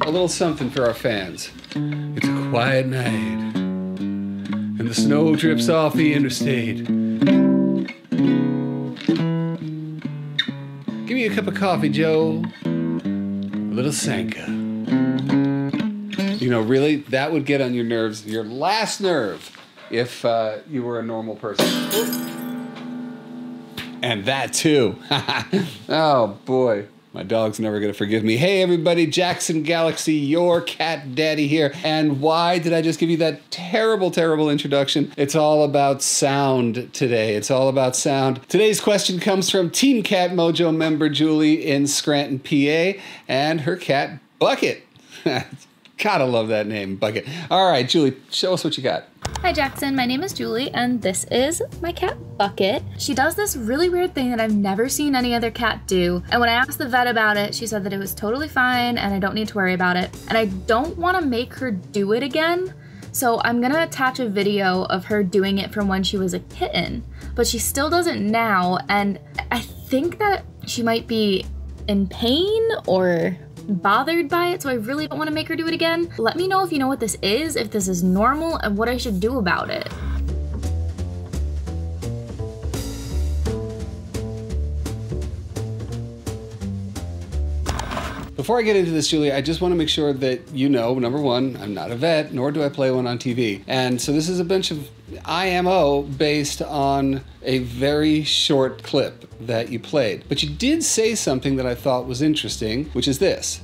A little something for our fans. It's a quiet night, and the snow drips off the interstate. Give me a cup of coffee, Joe. A little Sanka. You know, really, that would get on your nerves, your last nerve, if you were a normal person. And that too. Oh boy. My dog's never going to forgive me. Hey everybody, Jackson Galaxy, your cat daddy here. And why did I just give you that terrible, terrible introduction? It's all about sound today. It's all about sound. Today's question comes from Team Cat Mojo member Julie in Scranton, PA, and her cat, Bucket. Gotta love that name, Bucket. All right, Julie, show us what you got. Hi Jackson, my name is Julie and this is my cat Bucket. She does this really weird thing that I've never seen any other cat do. And when I asked the vet about it, she said that it was totally fine and I don't need to worry about it. And I don't want to make her do it again. So I'm gonna attach a video of her doing it from when she was a kitten, but she still does it now. And I think that she might be in pain or bothered by it, so I really don't want to make her do it again. Let me know if you know what this is, if this is normal, and what I should do about it. Before I get into this, Julie, I just want to make sure that you know, number one, I'm not a vet, nor do I play one on TV. And so this is a bunch of IMO based on a very short clip that you played. But you did say something that I thought was interesting, which is this.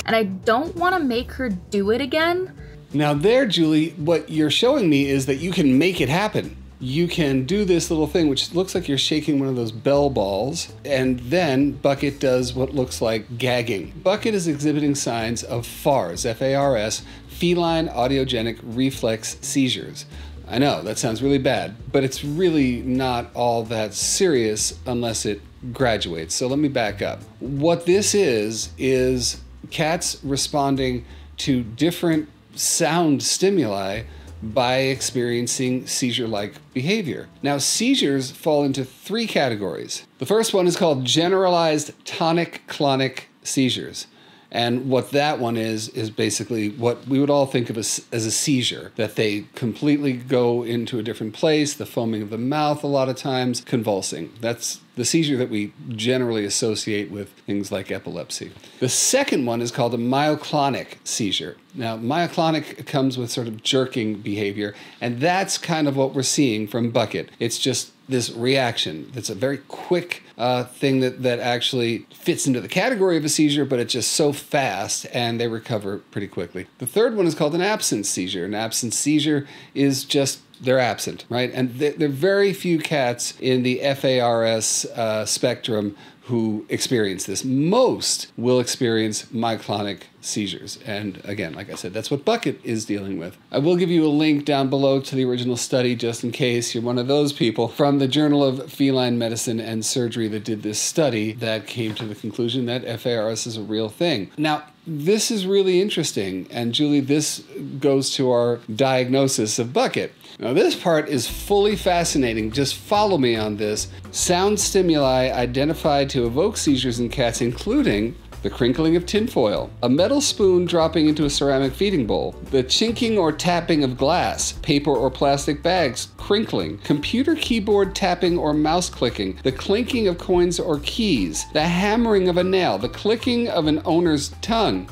And I don't want to make her do it again. Now there, Julie, what you're showing me is that you can make it happen. You can do this little thing, which looks like you're shaking one of those bell balls, and then Bucket does what looks like gagging. Bucket is exhibiting signs of FARS, F-A-R-S, feline audiogenic reflex seizures. I know, that sounds really bad, but it's really not all that serious unless it graduates. So let me back up. What this is cats responding to different sound stimuli by experiencing seizure-like behavior. Now, seizures fall into three categories. The first one is called generalized tonic-clonic seizures. And what that one is basically what we would all think of as a seizure, that they completely go into a different place, the foaming of the mouth a lot of times, convulsing. That's the seizure that we generally associate with things like epilepsy. The second one is called a myoclonic seizure. Now, myoclonic comes with sort of jerking behavior, and that's kind of what we're seeing from Bucket. It's just this reaction. It's a very quick thing that actually fits into the category of a seizure, but it's just so fast and they recover pretty quickly. The third one is called an absence seizure. An absence seizure is just they're absent, right? And there are very few cats in the FARS spectrum who experience this. Most will experience myoclonic seizures. And again, like I said, that's what Bucket is dealing with. I will give you a link down below to the original study just in case you're one of those people from the Journal of Feline Medicine and Surgery that did this study that came to the conclusion that FARS is a real thing. Now, this is really interesting. And Julie, this goes to our diagnosis of Bucket. Now this part is fully fascinating. Just follow me on this. Sound stimuli identified to evoke seizures in cats, including the crinkling of tinfoil, a metal spoon dropping into a ceramic feeding bowl, the chinking or tapping of glass, paper or plastic bags, crinkling, computer keyboard tapping or mouse clicking, the clinking of coins or keys, the hammering of a nail, the clicking of an owner's tongue,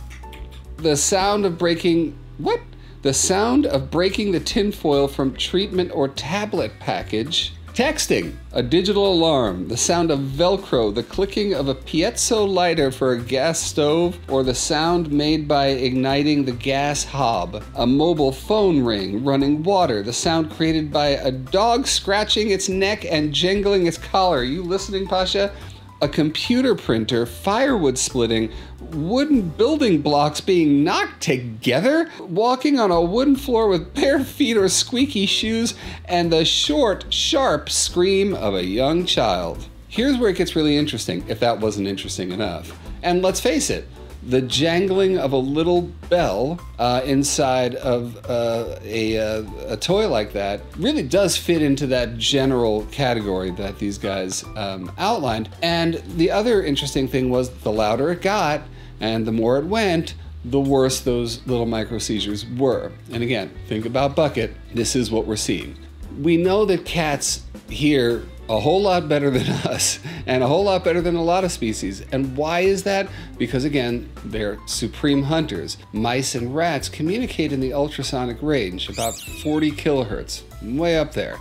the sound of breaking, what? The sound of breaking the tinfoil from treatment or tablet package, texting, a digital alarm, the sound of Velcro, the clicking of a piezo lighter for a gas stove, or the sound made by igniting the gas hob, a mobile phone ring, running water, the sound created by a dog scratching its neck and jangling its collar. Are you listening, Pasha? A computer printer, firewood splitting, wooden building blocks being knocked together, walking on a wooden floor with bare feet or squeaky shoes, and the short, sharp scream of a young child. Here's where it gets really interesting, if that wasn't interesting enough. And let's face it, the jangling of a little bell inside of a toy like that really does fit into that general category that these guys outlined. And the other interesting thing was the louder it got and the more it went, the worse those little micro seizures were. And again, think about Bucket. This is what we're seeing. We know that cats hear a whole lot better than us and a whole lot better than a lot of species. And why is that? Because again, they're supreme hunters. Mice and rats communicate in the ultrasonic range, about 40 kilohertz, way up there.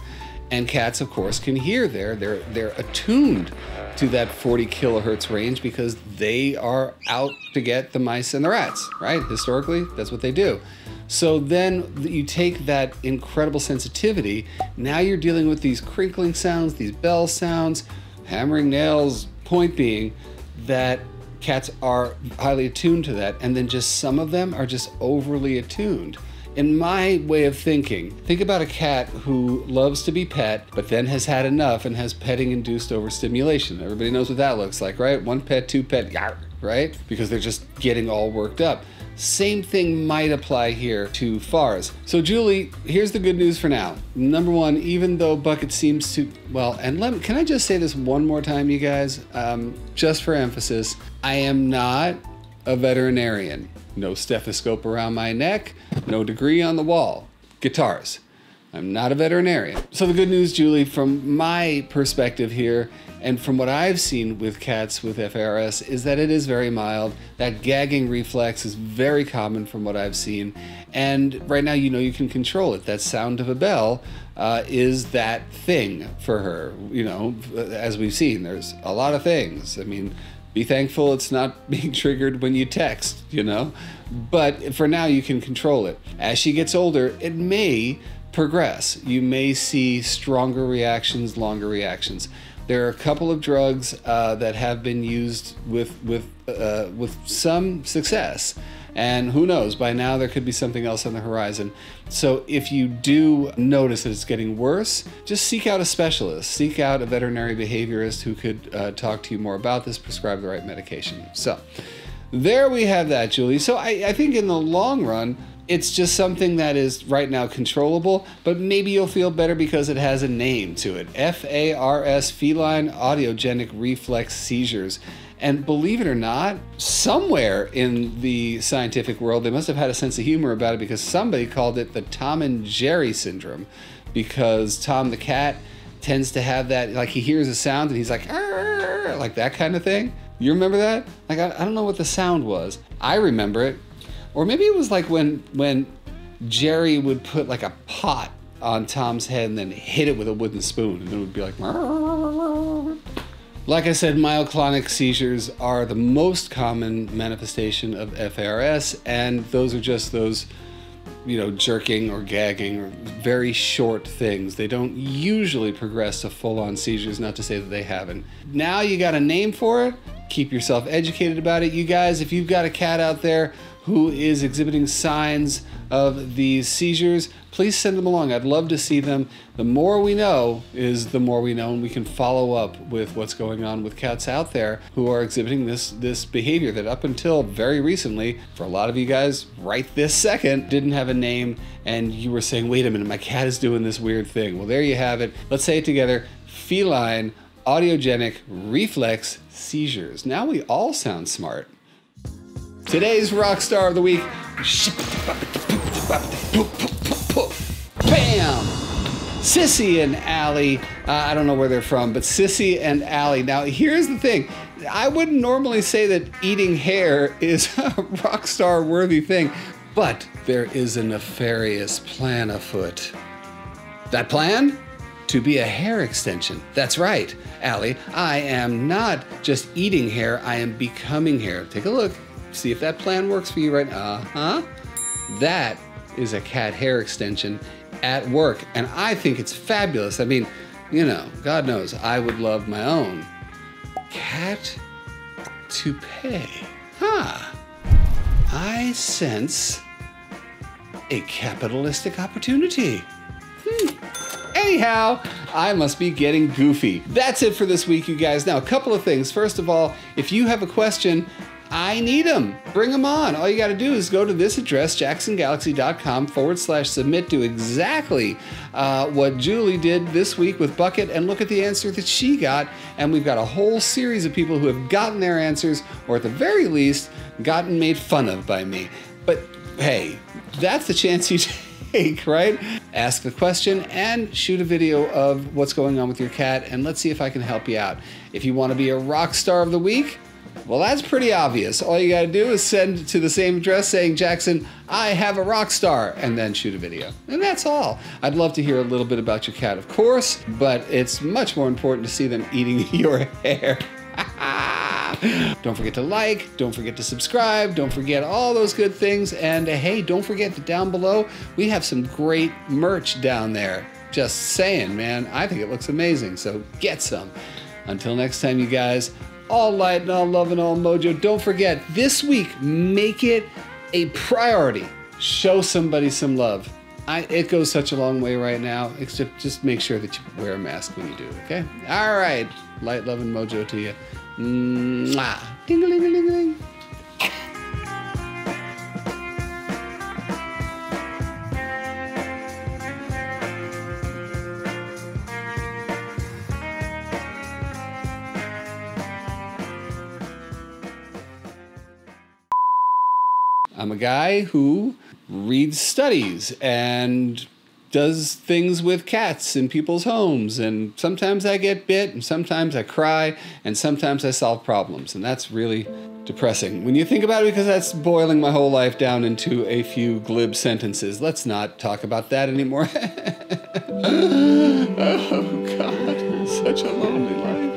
And cats, of course, can hear there. They're attuned to that 40 kilohertz range because they are out to get the mice and the rats, right? Historically, that's what they do. So then you take that incredible sensitivity, now you're dealing with these crinkling sounds, these bell sounds, hammering nails, point being that cats are highly attuned to that, and then just some of them are just overly attuned. In my way of thinking, think about a cat who loves to be pet, but then has had enough and has petting-induced overstimulation. Everybody knows what that looks like, right? One pet, two pet, yarr, right? Because they're just getting all worked up. Same thing might apply here to FARs. So Julie, here's the good news for now. Number one, even though Bucket seems to, well, and can I just say this one more time, you guys? Just for emphasis, I am not a veterinarian. No stethoscope around my neck, no degree on the wall. Guitars. I'm not a veterinarian. So the good news, Julie, from my perspective here, and from what I've seen with cats with FARS, is that it is very mild. That gagging reflex is very common from what I've seen. And right now, you know, you can control it. That sound of a bell is that thing for her. You know, as we've seen, there's a lot of things. I mean, be thankful it's not being triggered when you text, you know? But for now, you can control it. As she gets older, it may progress. You may see stronger reactions, longer reactions. There are a couple of drugs that have been used with some success. And who knows, by now there could be something else on the horizon. So if you do notice that it's getting worse, just seek out a specialist. Seek out a veterinary behaviorist who could talk to you more about this, prescribe the right medication. So there we have that, Julie. So I think in the long run, it's just something that is right now controllable, but maybe you'll feel better because it has a name to it. FARS, feline audiogenic reflex seizures. And believe it or not, somewhere in the scientific world, they must have had a sense of humor about it because somebody called it the Tom and Jerry syndrome, because Tom the cat tends to have that, like he hears a sound and he's like, "Arr!" Like that kind of thing. You remember that? Like, I don't know what the sound was. I remember it. Or maybe it was like when Jerry would put like a pot on Tom's head and then hit it with a wooden spoon, and then it would be like, "Arr!" Like I said, myoclonic seizures are the most common manifestation of FARS, and those are just those, you know, jerking or gagging or very short things. They don't usually progress to full-on seizures, not to say that they haven't. Now you got a name for it. Keep yourself educated about it. You guys, if you've got a cat out there who is exhibiting signs of these seizures, please send them along. I'd love to see them. The more we know is the more we know, and we can follow up with what's going on with cats out there who are exhibiting this behavior that up until very recently, for a lot of you guys right this second, didn't have a name, and you were saying, wait a minute, my cat is doing this weird thing. Well, there you have it. Let's say it together. Feline audiogenic reflex seizures. Now we all sound smart. Today's rock star of the week. Bam! Sissy and Allie. I don't know where they're from, but Sissy and Allie. Now, here's the thing. I wouldn't normally say that eating hair is a rock star worthy thing, but there is a nefarious plan afoot. That plan? To be a hair extension. That's right, Allie. I am not just eating hair, I am becoming hair. Take a look. See if that plan works for you right now. That is a cat hair extension at work, and I think it's fabulous. I mean, you know, God knows I would love my own cat toupee. I sense a capitalistic opportunity. Anyhow, I must be getting goofy. That's it for this week, you guys. Now, a couple of things. First of all, if you have a question, I need them. Bring them on. All you got to do is go to this address, jacksongalaxy.com/submit, do exactly what Julie did this week with Bucket, and look at the answer that she got. And we've got a whole series of people who have gotten their answers, or at the very least, gotten made fun of by me. But hey, that's the chance you take, right? Ask the question and shoot a video of what's going on with your cat, and let's see if I can help you out. If you want to be a rock star of the week, well, that's pretty obvious. All you gotta do is send to the same address saying, Jackson, I have a rock star, and then shoot a video. And that's all. I'd love to hear a little bit about your cat, of course, but it's much more important to see them eating your hair. Don't forget to like, don't forget to subscribe, don't forget all those good things, and hey, don't forget that down below, we have some great merch down there. Just saying, man, I think it looks amazing, so get some. Until next time, you guys, all light and all love and all mojo. Don't forget, this week, make it a priority. Show somebody some love. It goes such a long way right now, except just make sure that you wear a mask when you do, okay? All right, light, love, and mojo to you. Mwah. Ding-a-ling-a-ling-a-ling. I'm a guy who reads studies and does things with cats in people's homes, and sometimes I get bit, and sometimes I cry, and sometimes I solve problems, and that's really depressing when you think about it, because that's boiling my whole life down into a few glib sentences. Let's not talk about that anymore. Oh God, such a lonely life.